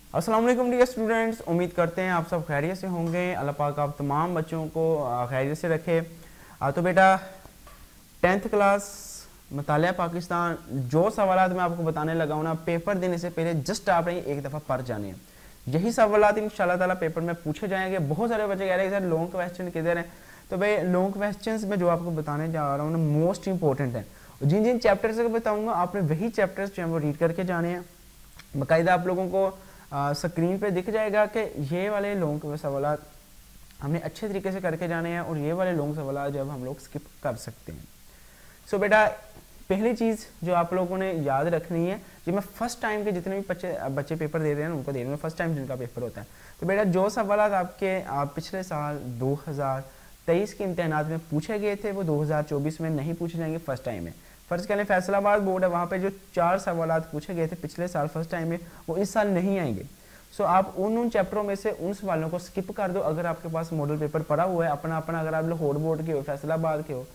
अस्सलाम वालेकुम dear students, उम्मीद करते हैं आप सब खैरियत से होंगे। अल्लाह पाक आप तमाम बच्चों को खैरियत से रखे। तो बेटा 10th क्लास मुतालिया पाकिस्तान जो सवालात मैं आपको बताने लगा हूँ ना, पेपर देने से पहले जस्ट आपने एक दफ़ा पढ़ जाने हैं। यही सवालात इंशाल्लाह ताला पेपर में पूछे जाएंगे। बहुत सारे बच्चे कह रहे हैं सर लॉन्ग क्वेश्चन किधर हैं, तो भाई लॉन्ग क्वेश्चंस में जो आपको बताने जा रहा हूँ ना मोस्ट इंपॉर्टेंट है। जिन जिन चैप्टर से बताऊँगा आपने वही चैप्टर्स जो है वो रीड करके जाने हैं। बाकायदा आप लोगों को स्क्रीन पे दिख जाएगा कि ये वाले लॉन्ग सवालात हमने अच्छे तरीके से करके जाने हैं और ये वाले लॉन्ग सवालात जब हम लोग स्किप कर सकते हैं। सो बेटा पहली चीज़ जो आप लोगों ने याद रखनी है, जो मैं फर्स्ट टाइम के जितने भी बच्चे पेपर दे रहे हैं उनको दे रहे हैं, फर्स्ट टाइम जिनका पेपर होता है, तो बेटा जो सवालात आपके पिछले साल 2023 के इम्तहानात में पूछे गए थे वो 2024 में नहीं पूछे जाएंगे फर्स्ट टाइम में। फर्ज करें फैसलाबाद बोर्ड है, वहाँ पे जो 4 सवालात पूछे गए थे पिछले साल फर्स्ट टाइम में वो इस साल नहीं आएंगे। सो आप उन चैप्टरों में से उन सवालों को स्किप कर दो। अगर आपके पास मॉडल पेपर पड़ा हुआ है अपना अपना, अगर आप लाहौर बोर्ड के हो, फैसलाबाद के हो,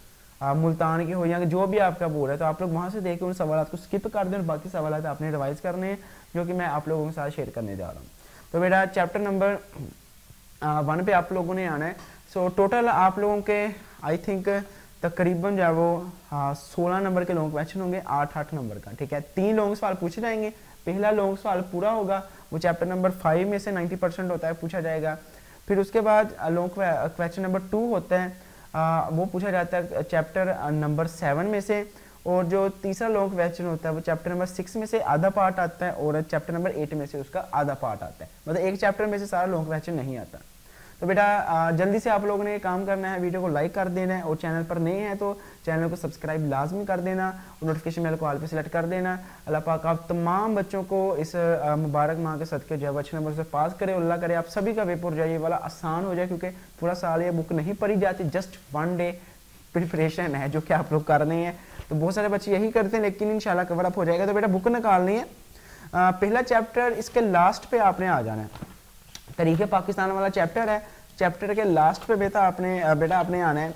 मुल्तान के हो या जो भी आपका बोर्ड है, तो आप लोग वहाँ से देख के उन सवालात को स्किप कर दें और बाकी सवालात आपने रिवाइज करने हैं जो कि मैं आप लोगों के साथ शेयर करने जा रहा हूँ। तो बेटा चैप्टर नंबर 1 पे आप लोगों ने आना है। सो टोटल आप लोगों के आई थिंक तकरीबन जो है वो 16 नंबर के लॉन्ग क्वेश्चन होंगे, 8 नंबर का, ठीक है। 3 लॉन्ग सवाल पूछे जाएंगे। पहला लॉन्ग सवाल पूरा होगा वो चैप्टर नंबर 5 में से 90% होता है, पूछा जाएगा। फिर उसके बाद लॉन्ग क्वेश्चन नंबर 2 होता है, वो पूछा जाता है चैप्टर नंबर 7 में से। और जो तीसरा लॉन्ग क्वेश्चन होता है वो चैप्टर नंबर 6 में से आधा पार्ट आता है और चैप्टर नंबर 8 में से उसका आधा पार्ट आता है। मतलब एक चैप्टर में से सारा लॉन्ग क्वेश्चन नहीं आता। तो बेटा जल्दी से आप लोगों ने काम करना है, वीडियो को लाइक कर देना है और चैनल पर नए हैं तो चैनल को सब्सक्राइब लाजमी कर देना और नोटिफिकेशन बेल को ऑल पे सेलेक्ट कर देना। अल्लाह पाक आप तमाम बच्चों को इस मुबारक माह के सदके जो है अच्छे नंबर से पास करे। अल्लाह करे आप सभी का पेपर जो है ये वाला आसान हो जाए, क्योंकि पूरा साल ये बुक नहीं पढ़ी जाती, जस्ट 1 डे प्रिपरेशन है जो कि आप लोग कर रहे हैं। तो बहुत सारे बच्चे यही करते हैं लेकिन इंशाल्लाह कवर अप हो जाएगा। तो बेटा बुक निकालनी है। पहला चैप्टर इसके लास्ट पे आपने आ जाना है। तरीके पाकिस्तान वाला चैप्टर है, चैप्टर के लास्ट पे बेटा आपने आना है।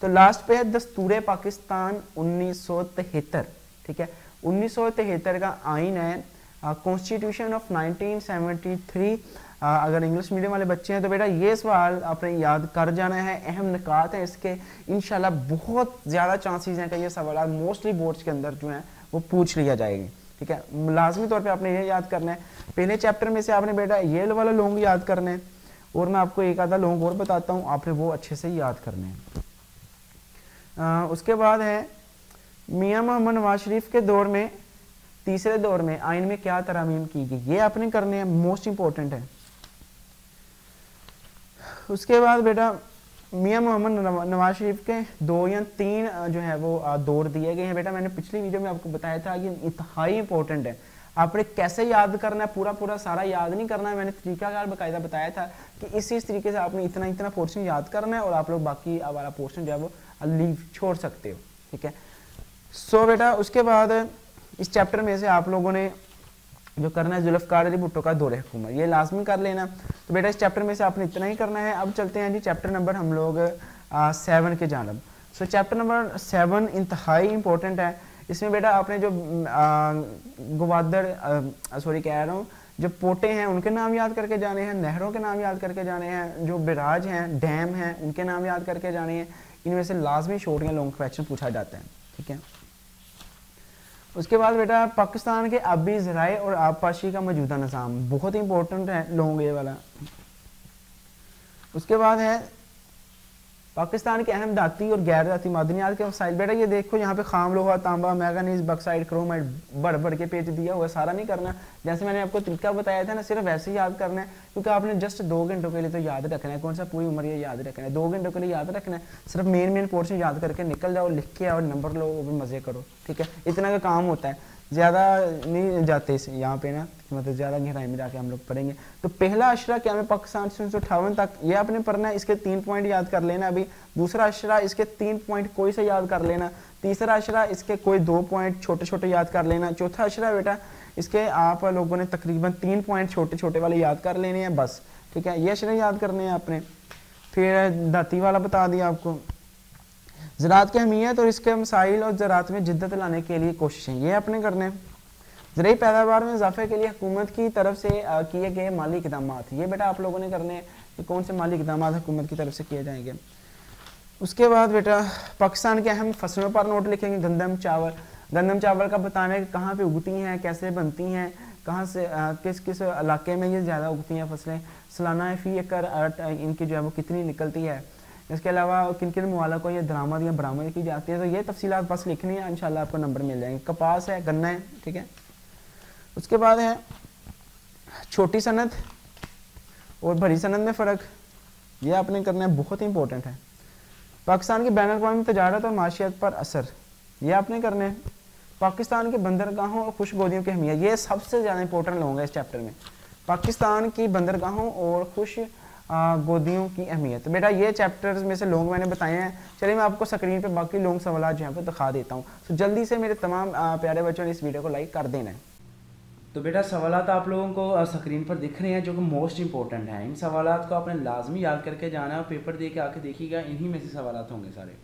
तो लास्ट पे है दस्तूर पाकिस्तान 1973, ठीक है। 1973 का आइन है, कॉन्स्टिट्यूशन ऑफ 1973। अगर इंग्लिश मीडियम वाले बच्चे हैं तो बेटा ये सवाल आपने याद कर जाना है। अहम निकात हैं इसके, इंशाल्लाह बहुत ज़्यादा चांसेस हैं कि ये सवाल मोस्टली बोर्ड्स के अंदर जो हैं वो पूछ लिया जाएगी, ठीक है। लाजमी तौर पे आपने ये याद करना है। पहले चैप्टर में से आपने बेटा ये वाला लॉन्ग याद करना है और मैं आपको एक आधा लॉन्ग और बताता हूँ, आपने वो अच्छे से याद करने हैं। उसके बाद है मियां मोहम्मद नवाज शरीफ के दौर में, तीसरे दौर में आइन में क्या तरामीम की गई, ये आपने करने हैं, मोस्ट इंपॉर्टेंट है। उसके बाद बेटा मियां मोहम्मद नवाज शरीफ के 2 या 3 जो है वो दौर दिए गए हैं। बेटा मैंने पिछली वीडियो में आपको बताया था कि इंतहाई इंपॉर्टेंट है। आपने कैसे याद करना है, पूरा सारा याद नहीं करना है, मैंने तरीकाकार बाकायदा बताया था कि इस तरीके से आपने इतना पोर्शन याद करना है और आप लोग बाकी वाला पोर्शन जो है वो लीव छोड़ सकते हो, ठीक है। सो बेटा उसके बाद इस चैप्टर में से आप लोगों ने जो करना है जुल्फ़िकार अली भुट्टो का दौरे हुकूमत, ये लाजमी कर लेना। तो बेटा इस चैप्टर में से आपने इतना ही करना है। अब चलते हैं जी चैप्टर नंबर हम लोग 7 के जानब। सो चैप्टर नंबर 7 इंतहाई इंपॉर्टेंट है। इसमें बेटा आपने जो जो पोटे हैं उनके नाम याद करके जाने हैं, नहरों के नाम याद करके जाने हैं, जो बिराज हैं, डैम हैं, उनके नाम याद करके जाने हैं। इनमें से लाजमी शॉर्ट या लॉन्ग क्वेश्चन पूछा जाता है, ठीक है। उसके बाद बेटा पाकिस्तान के आबी ज़राए और आबपाशी का मौजूदा निज़ाम, बहुत इंपॉर्टेंट है लॉन्ग ये वाला। उसके बाद है पाकिस्तान के अहम दाती और गैर दाती मादनियात के वसाइल। बेटा ये देखो यहाँ पे खाम लोहा, तांबा, मैंगनीज, बक्साइड, क्रोमाइड बढ़ के पेज दिया हुआ, सारा नहीं करना। जैसे मैंने आपको तरीका बताया था ना, सिर्फ वैसे ही याद करना है, क्योंकि आपने जस्ट 2 घंटों के लिए तो याद रखना है। कौन सा पूरी उम्र ये याद रखना है, 2 घंटों के लिए याद रखना है। सिर्फ मेन पोर्शन याद करके निकल जाओ, लिख के आओ, नंबर लो, वो भी मज़े करो, ठीक है। इतना का काम होता है, ज़्यादा नहीं जाते इस यहाँ पे ना, मतलब ज़्यादा गहराई में जाके हम लोग पढ़ेंगे। तो पहला अशरा क्या में पाकिस्तान से 1958 तक, ये आपने पढ़ना है, इसके 3 पॉइंट याद कर लेना अभी। दूसरा अशरा इसके 3 पॉइंट कोई से याद कर लेना। तीसरा अशरा इसके कोई 2 पॉइंट छोटे छोटे याद कर लेना। चौथा अशरा बेटा इसके आप लोगों ने तकरीबन 3 पॉइंट छोटे छोटे वाले याद कर लेने हैं बस, ठीक है। ये अशरे याद करने हैं आपने। फिर दाती वाला बता दिया आपको। ज़राअत की अहमियत और इसके मसाइल और ज़राअत में जिद्दत लाने के लिए कोशिशें, ये आपने करने हैं। ज़रूरी पैदावार में इजाफे के लिए हुकूमत की तरफ से किए गए माली इक़दाम, ये बेटा आप लोगों ने करने हैं कि कौन से माली इक़दाम हुकूमत की तरफ से किए जाएंगे। उसके बाद बेटा पाकिस्तान के अहम फसलों पर नोट लिखेंगे। गंदम चावल का बताना है कहाँ पे उगती हैं, कैसे बनती हैं, कहाँ से किस किस इलाके में ये ज़्यादा उगती हैं फसलें, सालाना फ़ी एकड़ इनकी जो है वो कितनी निकलती है, इसके अलावा किन किन मवाला को ये दरामद या बरामद की जाती है। तो ये तफसीलात बस लिखनी है, इंशाल्लाह आपको नंबर मिल जाएंगे। कपास है, गन्ना है, ठीक है। उसके बाद है छोटी सनत और बड़ी सनत में फ़र्क, ये आपने करना है, बहुत ही इंपॉर्टेंट है। पाकिस्तान की बैनुल-अक़वामी तजारत और माशियत पर असर, ये आपने करने हैं। पाकिस्तान के बंदरगाहों और खुश गोदियों की अहमियत, ये सबसे ज़्यादा इंपॉर्टेंट होंगे इस चैप्टर में। पाकिस्तान की बंदरगाहों और खुश गोदियों की अहमियत, तो बेटा ये चैप्टर्स में से लोग मैंने बताए हैं। चलिए मैं आपको स्क्रीन पे बाकी लोग सवाल जो हैं दिखा देता हूँ। तो जल्दी से मेरे तमाम प्यारे बच्चों ने इस वीडियो को लाइक कर देना है। तो बेटा सवालात आप लोगों को स्क्रीन पर दिख रहे हैं जो कि मोस्ट इंपॉर्टेंट हैं। इन सवालात को आपने लाजमी याद करके जाना है और पेपर दे के आके देखिएगा, इन्हीं में से सवालात होंगे सारे।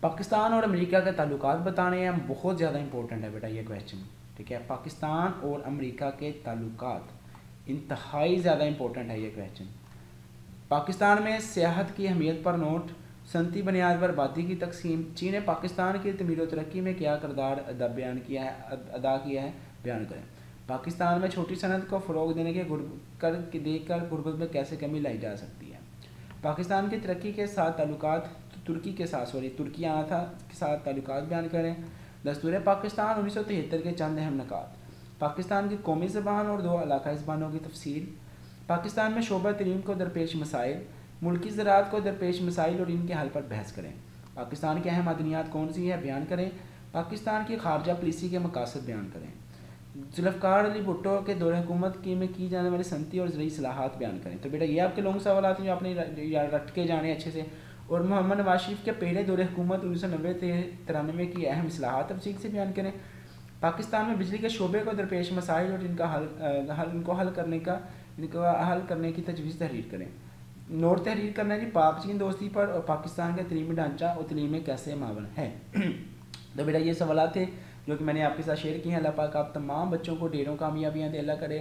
पाकिस्तान और अमेरिका के ताल्लुकात बताने हैं, बहुत ज़्यादा इंपॉर्टेंट है बेटा ये क्वेश्चन, ठीक है। पाकिस्तान और अमेरिका के ताल्लुकात इंतहाई ज़्यादा इंपॉर्टेंट है ये क्वेश्चन। पाकिस्तान में सियाहत की अहमियत पर नोट, सनती बुनियाद पर आबादी की तकसीम, चीन ने पाकिस्तान की तमीर और तरक्की में क्या किरदार अदा किया है, बयान करें। पाकिस्तान में छोटी सनत को फ़रोग देने के देखकर गुर्बत में कैसे कमी लाई जा सकती है। पाकिस्तान की तरक्की के साथ ताल्लुकात, तुर्की के साथ ताल्लुकात बयान करें। दस्तूर पाकिस्तान 1973 के चंद अहम नकात। पाकिस्तान की कौमी ज़बान और 2 इलाकाई ज़बानों की तफसील। पाकिस्तान में शोबा तरीम को दरपेश मसाइल, मुल्की ज़राअत को दरपेश मसाइल और इनके हल पर बहस करें। पाकिस्तान की अहम अदनियात कौन सी है, बयान करें। पाकिस्तान की खारजा पॉलिसी के मकासद बयान करें। जुल्फ़िकार अली भुट्टो के दौरे हुकूमत में की जाने वाली सनती और ज़रूरी सलाहत बयान करें। तो बेटा ये आपके लोग सवाल जो आपने रट के जाने अच्छे से। और मोहम्मद नवाज शरीफ के पहले दौरे हुकूमत 1990-93 की अहम इस्लाहात तफसील से बयान करें। पाकिस्तान में बिजली के शोबे को दरपेश मसाइल और इनको हल करने की तजवीज़ तहरीर करें। नोट तहरीर करना है जी पाक चीन दोस्ती पर और पाकिस्तान का तलीमी ढांचा और तलीम में कैसे मावन है। तो बेटा ये सवाल थे जो कि मैंने आपके साथ शेयर किए हैं। अल्लाह पाक आप तमाम बच्चों को ढेरों कामयाबियाँ दे अल्लाह करे।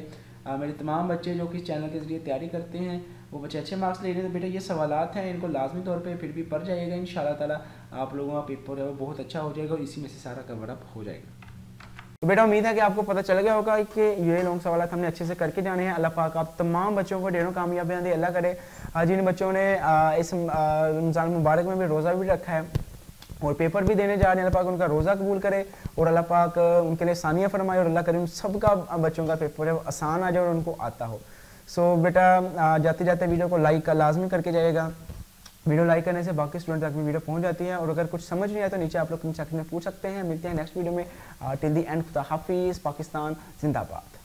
मेरे तमाम बच्चे जो कि इस चैनल के ज़रिए तैयारी करते हैं वो बच्चे अच्छे मार्क्स ले रहे हैं। तो बेटा ये सवालात हैं, इनको लाजमी तौर पे फिर भी पढ़ जाइएगा। इंशाअल्लाह ताला आप लोगों का पेपर है वो बहुत अच्छा हो जाएगा और इसी में से सारा कवर अप हो जाएगा। तो बेटा उम्मीद है कि आपको पता चल गया होगा कि ये लोग सवाल हमने अच्छे से करके जाने हैं। अल्लाह पाक आप तमाम बच्चों को ढेरों कामयाबियाँ दे अल्लाह करे। जिन बच्चों ने इस रमज़ान मुबारक में भी रोज़ा भी रखा है और पेपर भी देने जा रहे हैं, अल्लाह पाक उनका रोज़ा कबूल करे और अल्लाह पाक उनके लिए सानिया फरमाए और अल्लाह करीम सबका बच्चों का पेपर है वो आसान आ जाए और उनको आता हो। सो बेटा जाते जाते वीडियो को लाइक लाजमी करके जाइएगा। वीडियो लाइक करने से बाकी स्टूडेंट तक भी वीडियो पहुंच जाती है और अगर कुछ समझ नहीं आया तो नीचे आप लोग कमेंट सेक्शन में पूछ सकते हैं। मिलते हैं नेक्स्ट वीडियो में। टिल द एंड, खुदा हाफिज़, पाकिस्तान जिंदाबाद।